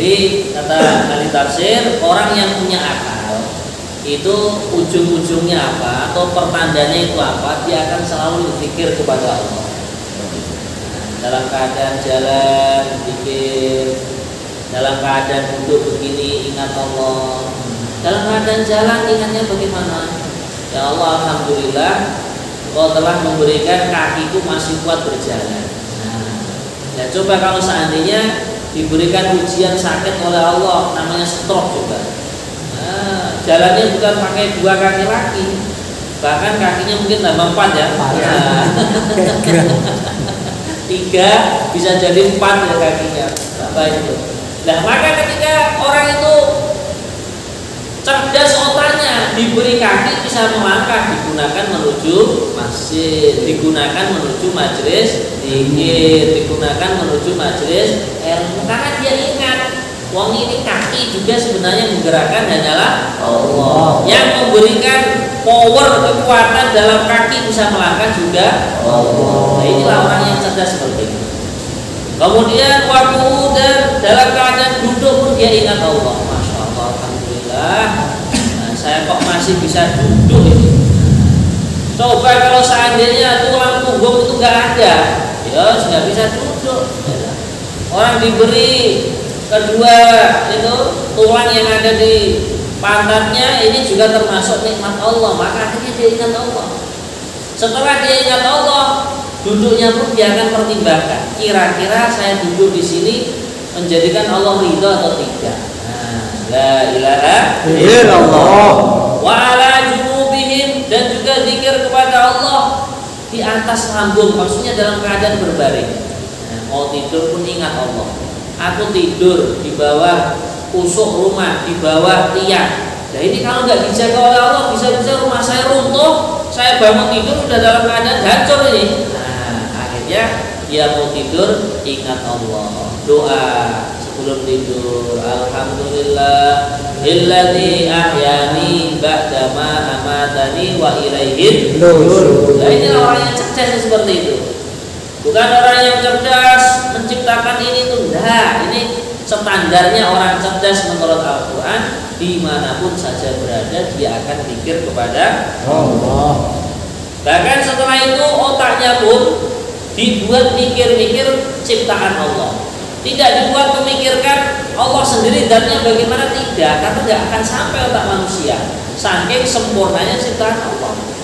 Jadi kata ahli tafsir, orang yang punya akal itu ujung-ujungnya apa atau pertandanya itu apa, dia akan selalu berpikir kepada Allah. Dalam keadaan jalan pikir, dalam keadaan duduk begini ingat Allah, dalam keadaan jalan ingatnya bagaimana? Ya Allah, alhamdulillah Engkau telah memberikan kakiku masih kuat berjalan. Ya coba kalau seandainya diberikan ujian sakit oleh Allah, namanya stroke juga. Jalannya bukan pakai 2 kaki lagi, bahkan kakinya mungkin tambah 4 ya. 3 bisa jadi 4 ya kakinya. Baik itu. Nah maka ketika orang itu cerdas otaknya, diberi kaki bisa melangkah, digunakan menuju masjid, digunakan menuju majelis zikir, digunakan menuju majelis ilmu, karena dia ingat wong ini kaki juga sebenarnya menggerakkan hanyalah Allah. Yang memberikan power kekuatan dalam kaki bisa melangkah juga Allah. Nah, inilah orang yang cerdas seperti ini. Kemudian waktu dan dalam keadaan duduk pun dia ingat Allah. Masya Allah, alhamdulillah. Nah, saya kok masih bisa duduk ini. Coba kalau seandainya tulang punggung itu nggak ada, ya nggak bisa duduk. Orang diberi kedua itu tulang yang ada di pantatnya, ini juga termasuk nikmat Allah, maka akhirnya dia ingat Allah. Setelah dia ingat Allah, duduknya pun dia akan pertimbangkan, kira-kira saya duduk di sini menjadikan Allah ridho atau tidak. La ilaha illallah. Wa ala junubihim, dan juga zikir kepada Allah di atas lambung, maksudnya dalam keadaan berbaring. Mau tidur pun ingat Allah. Aku tidur di bawah usuk rumah, di bawah tiang. Nah ini kalau nggak dijaga oleh Allah, bisa-bisa rumah saya runtuh, saya bangun tidur udah dalam keadaan hancur ini. Nah akhirnya dia mau tidur ingat Allah, doa sebelum tidur, alhamdulillah illadzi ahyani ba'dama amatani wa ilaihin nusyur. Nah ini orang yang cerdas seperti itu. Bukan orang yang cerdas menciptakan ini tuh, enggak. Ini standarnya orang cerdas menurut Al-Quran, dimanapun saja berada dia akan pikir kepada Allah. Bahkan setelah itu otaknya pun dibuat mikir-mikir ciptaan Allah. Tidak dibuat memikirkan Allah sendiri zatnya bagaimana, tidak, karena tidak akan sampai otak manusia saking sempurnanya ciptaan Allah.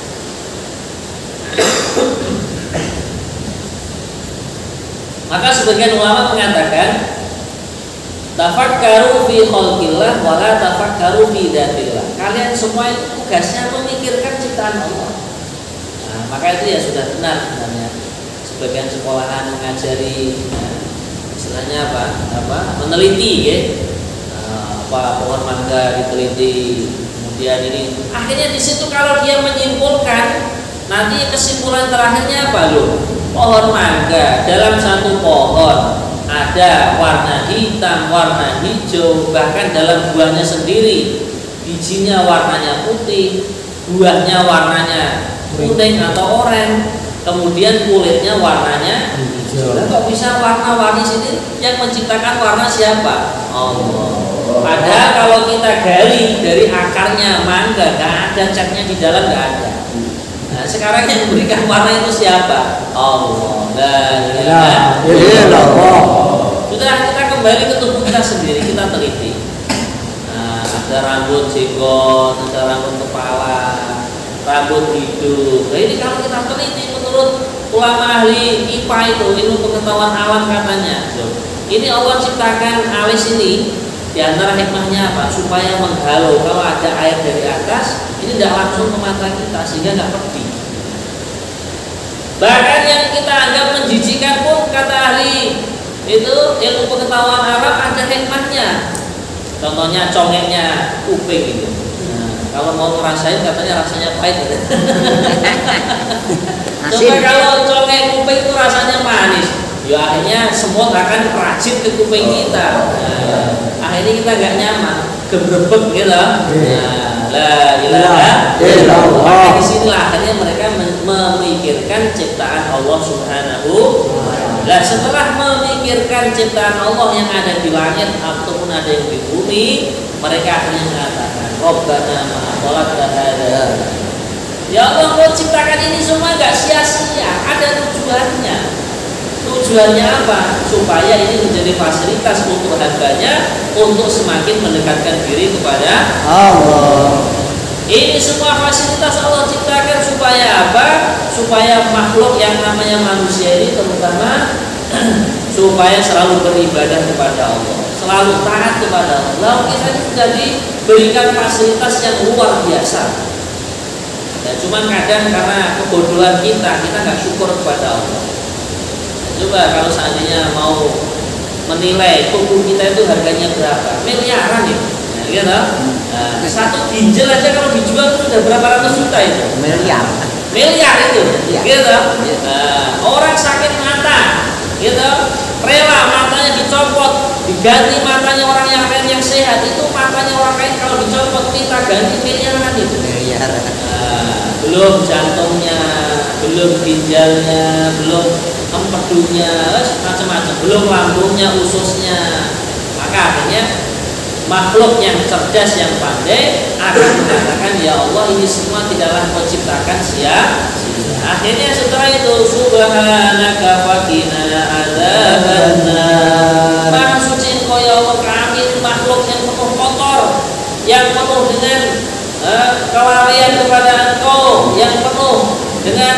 Maka sebagian ulama mengatakan tafakkaru fi khalqillah wa la tafakkaru fi dzatillah. Kalian semua itu tugasnya memikirkan ciptaan Allah. Nah, maka itu ya sudah benar sebenarnya. Sebagian sekolahan mengajari istilahnya apa? Meneliti ya. Pohon mangga diteliti. Kemudian ini akhirnya di situ kalau dia menyimpulkan, nanti kesimpulan terakhirnya apa loh? Pohon mangga, dalam satu pohon ada warna hitam, warna hijau, bahkan dalam buahnya sendiri bijinya warnanya putih, buahnya warnanya kuning atau oranye, kemudian kulitnya warnanya hijau. Kok bisa warna-warni sini? Yang menciptakan warna siapa? Allah. Padahal kalau kita gali dari akarnya mangga, nggak ada catnya di dalam, nggak ada. Nah, sekarang yang memberikan warna itu siapa? Allah. La ilaha illallah. Sudah, kita kembali ke tubuh kita sendiri, kita teliti. Nah, ada rambut jenggot, ada rambut kepala, rambut hidung. Nah, ini kalau kita teliti menurut ulama ahli IPA itu, ilmu pengetahuan alam katanya. Ini Allah ciptakan alis ini, di antara hikmahnya apa? Supaya menghalau kalau ada air dari atas, ini tidak langsung ke mata kita sehingga nggak pedih. Bahkan yang kita anggap menjijikan pun kata ahli itu ilmu pengetahuan alam ada hikmahnya. Contohnya congeknya kuping gitu. Nah, kalau mau ngerasain katanya rasanya pahit. Coba kalau congek kuping itu rasanya manis, ya akhirnya semut akan rajin ke kuping kita. Nah, akhirnya kita nggak nyaman, gebrebek gitu. Nah, la ilaha illallah. Maka disinilah akhirnya mereka memikirkan ciptaan Allah Subhanahu wa ta'ala. Setelah memikirkan ciptaan Allah yang ada di langit ataupun ada yang di bumi, mereka akhirnya mengatakan, Rabbana ma khalaqta hadza. Ya Allah, Kau ciptakan ini semua gak sia-sia, ada tujuannya. Tujuannya apa? Supaya ini menjadi fasilitas untuk hambanya untuk semakin mendekatkan diri kepada Allah. Ini semua fasilitas Allah ciptakan supaya apa? Supaya makhluk yang namanya manusia ini terutama supaya selalu beribadah kepada Allah, selalu taat kepada Allah. Lalu kita ini sudah diberikan fasilitas yang luar biasa. Ya, cuman kadang karena kebodohan kita nggak syukur kepada Allah. Coba kalau seandainya mau menilai tubuh kita itu harganya berapa, miliaran ya, gitu. Nah, satu ginjal aja kalau dijual itu sudah berapa ratus juta itu? Miliar itu, gitu. Nah, orang sakit mata, gitu, rela matanya dicopot, diganti matanya orang yang lain yang sehat, itu matanya orang lain kalau dicopot kita ganti miliaran itu. Nah, belum jantungnya, belum ginjalnya, belum empedunya, macam-macam, belum lambungnya, ususnya. Maka akhirnya makhluk yang cerdas, yang pandai akan mengatakan, ya Allah, ini semua tidaklah Kau ciptakan sia-sia. Akhirnya setelah itu, subhanaka faqina adzabannar. Maha suci Engkau ya Allah, kami makhluk yang penuh kotor, yang penuh dengan kelalaian kepada Engkau, yang penuh dengan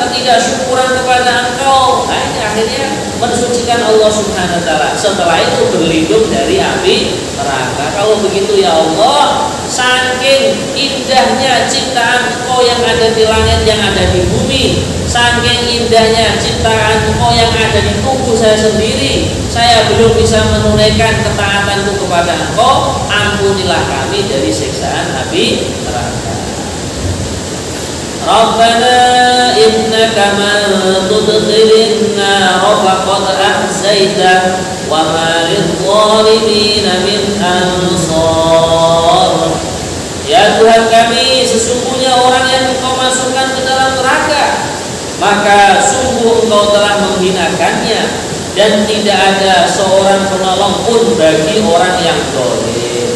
ketidaksyukuran kepada Engkau. Nah, ini akhirnya mensucikan Allah Subhanahu wa ta'ala. Setelah itu berlindung dari api neraka. Kalau begitu ya Allah, saking indahnya ciptaan Engkau yang ada di langit, yang ada di bumi, saking indahnya ciptaan Engkau yang ada di tubuh saya sendiri, saya belum bisa menunaikan ketaatanku kepada Engkau. Ampunilah kami dari siksaan api neraka. Rabbana innaka man tudkhilin nar faqad ahzaita wa ma lidh-dhalimin min ansar. Ya Tuhan kami, sesungguhnya orang yang Engkau masukkan ke dalam neraka, maka sungguh Engkau telah menghinakannya, dan tidak ada seorang penolong pun bagi orang yang zalim.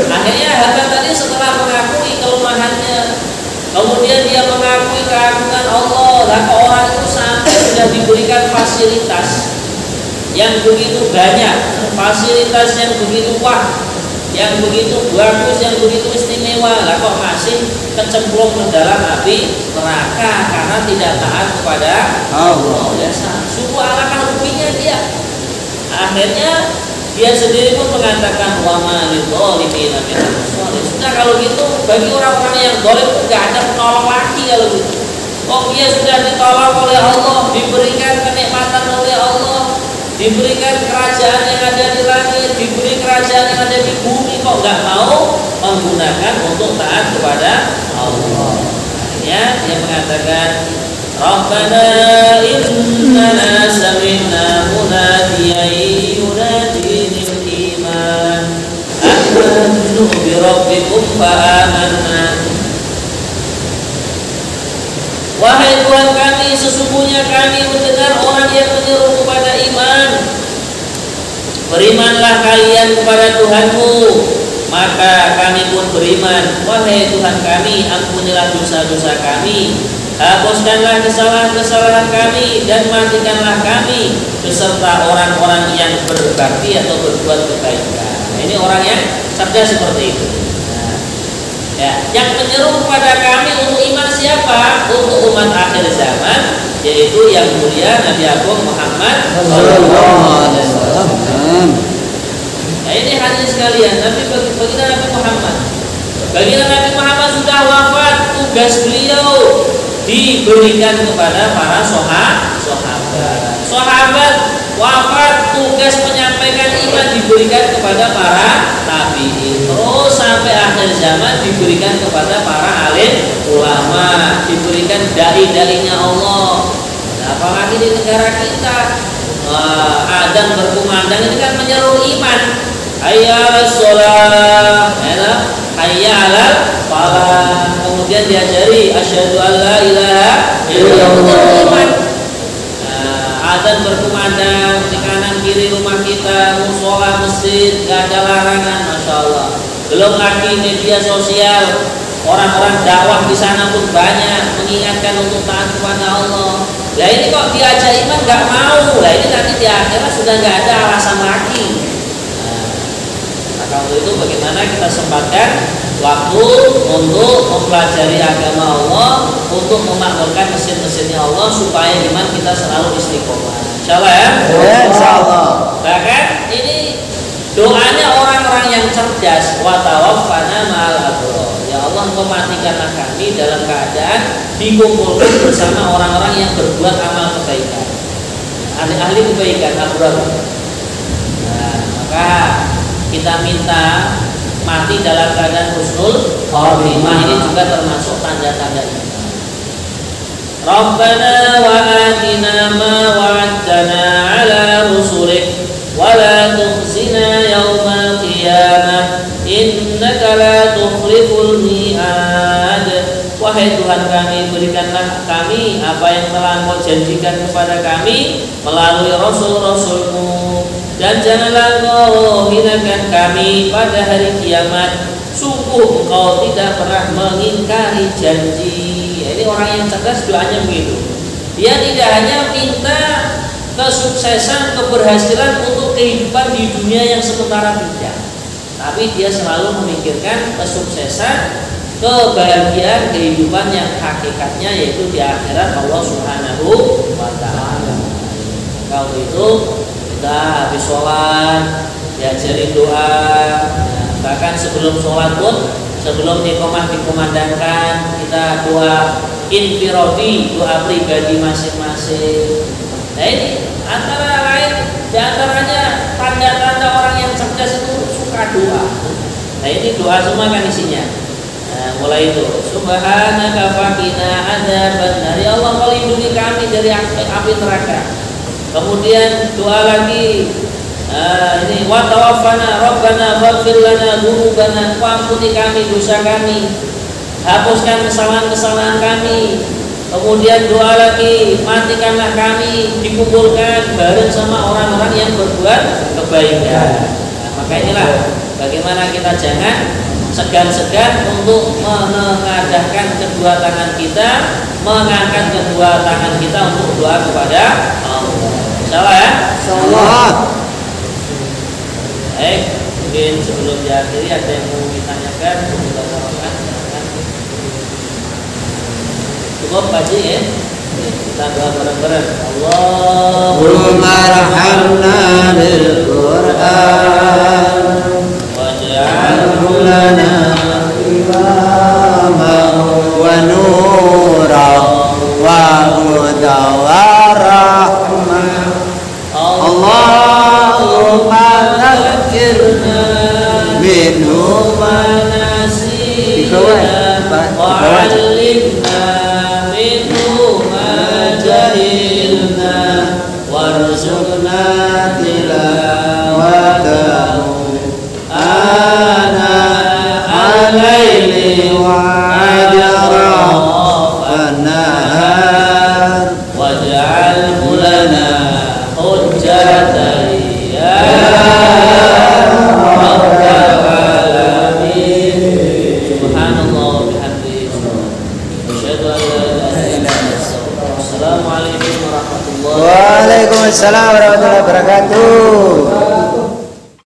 Nah, ini akhirnya Hatta tadi setelah mengakui kelemahannya, kemudian dia mengakui keagungan Allah, dan orang itu sampai sudah diberikan fasilitas yang begitu banyak, fasilitas yang begitu wah, yang begitu bagus, yang begitu istimewa, lah kok masih kecemplung ke dalam api neraka karena tidak taat kepada Allah. Ya, sungguh alangkah ruginya dia. Akhirnya dia sendiri pun mengatakan wa ma lidh-dhalimin min ansar. Sudah kalau gitu, bagi orang-orang yang zalim itu enggak ada penolong lagi kalau gitu. Oh, dia sudah ditolong oleh Allah, diberikan kenikmatan oleh Allah, diberikan kerajaan yang ada di langit, diberi kerajaan yang ada di bumi, kok enggak mau menggunakan untuk taat kepada Allah. Akhirnya dia mengatakan, Rabbana innana sami'na munadiyan yunadi lil iman amanu bi rabbikum fa amanna. Wahai Tuhan kami, sesungguhnya kami mendengar orang yang menyeru kepada iman. Berimanlah kalian kepada Tuhanmu. Maka kami pun beriman. Wahai Tuhan kami, ampunilah dosa-dosa kami, hapuskanlah kesalahan-kesalahan kami, dan matikanlah kami beserta orang-orang yang berbakti atau berbuat kebaikan. Ini orang yang cerdas seperti itu. Ya, yang menyeru kepada kami untuk iman siapa? Untuk umat akhir zaman, yaitu yang mulia Nabi Agung Muhammad SAW. Nah, ini hadirin sekalian, baginda Nabi Muhammad. Baginda Nabi Muhammad sudah wafat, tugas beliau diberikan kepada para sahabat. Sahabat wafat, tugas menyampaikan iman diberikan kepada para tabi'in. Terus sampai akhir zaman diberikan kepada para alim ulama, diberikan dai-dainya Allah. Nah, apalagi di negara kita, adzan berkumandang ini kan menyeru iman. Hayya 'alas shalah, hayya 'alal falah. Kemudian diajari asyhadu an la ilaha illallah. Adzan berkumandang di kanan kiri rumah kita, musola, masjid, nggak ada larangan, masya Allah. Belum lagi media sosial, orang-orang dakwah di sana pun banyak mengingatkan untuk taat kepada Allah. Lah ini kok diajak iman nggak mau, lah ini nanti di akhirat sudah nggak ada alasan lagi. Nah, kalau itu bagaimana kita sempatkan waktu untuk mempelajari agama Allah, untuk memakmurkan mesin-mesinnya Allah supaya iman kita selalu istiqomah. Insyaallah ya. Insyaallah. Bahkan ini doanya orang-orang yang cerdas, wa tawaffana ma'al abrar. Ya Allah, Engkau matikanlah kami dalam keadaan dikumpulkan bersama orang-orang yang berbuat amal kebaikan, ahli-ahli kebaikan, abrar. Nah, maka kita minta mati dalam keadaan husnul khotimah, ini juga termasuk tanda-tanda iman. Rabbana wa atina ma wa'adtana ala rusulik wa la tukhzina yawmal qiyamah innaka la tukhliful mi'ad. Wahai Tuhan kami, berikanlah kami apa yang telah Engkau janjikan kepada kami melalui rasul-rasulmu, dan janganlah Engkau hinakan kami pada hari kiamat. Sungguh Engkau tidak pernah mengingkari janji. Ini orang yang cerdas doanya begitu. Dia tidak hanya minta kesuksesan, keberhasilan untuk kehidupan di dunia yang sementara, tidak, tapi dia selalu memikirkan kesuksesan, kebahagiaan kehidupan yang hakikatnya yaitu di akhirat Allah Subhanahu wa ta'ala. Kalau itu kita habis sholat diajari doa, bahkan sebelum sholat pun, sebelum iqamah dikumandangkan, kita doa infiradi, doa pribadi masing-masing. Nah ini antara lain, diantaranya tanda-tanda orang yang cerdas itu suka doa. Nah ini doa semua kan isinya. Nah, mulai itu subhanaka faqina adzabannar, ya Allah kau lindungi kami dari api neraka. Kemudian doa lagi, ini wa tawaffana rabbana faghfir lana dzunubana, ampuni kami dosa kami, hapuskan kesalahan-kesalahan kami. Kemudian doa lagi, matikanlah kami dikumpulkan bareng sama orang-orang yang berbuat kebaikan. Nah, maka inilah bagaimana kita jangan segan-segan untuk menengadahkan kedua tangan kita, mengangkat kedua tangan kita untuk doa kepada Allah. Insyaallah ya. Insyaallah. Baik, mungkin sebelum diakhiri ada yang mau ditanyakan, kita jawabkan. Cukup Pak Haji ya. Kita doa bareng-bareng. Allahumma arhamna bil Qur'an waj'alhu lana imaman wa nuran wa hudan wa rahmah. Allahumma dzakirna minhu ma nasina wa 'allimna minhu ma jahilna warzuqna tilawatahu ana al-laili wa atrafan nahar waj'alhu lana hujjatan ya rabbal alamin. Subhanallah wa bihamdihi, asyhadu an la ilaha illallah. Assalamualaikum warahmatullahi wabarakatuh. Waalaikumsalam warahmatullahi wabarakatuh.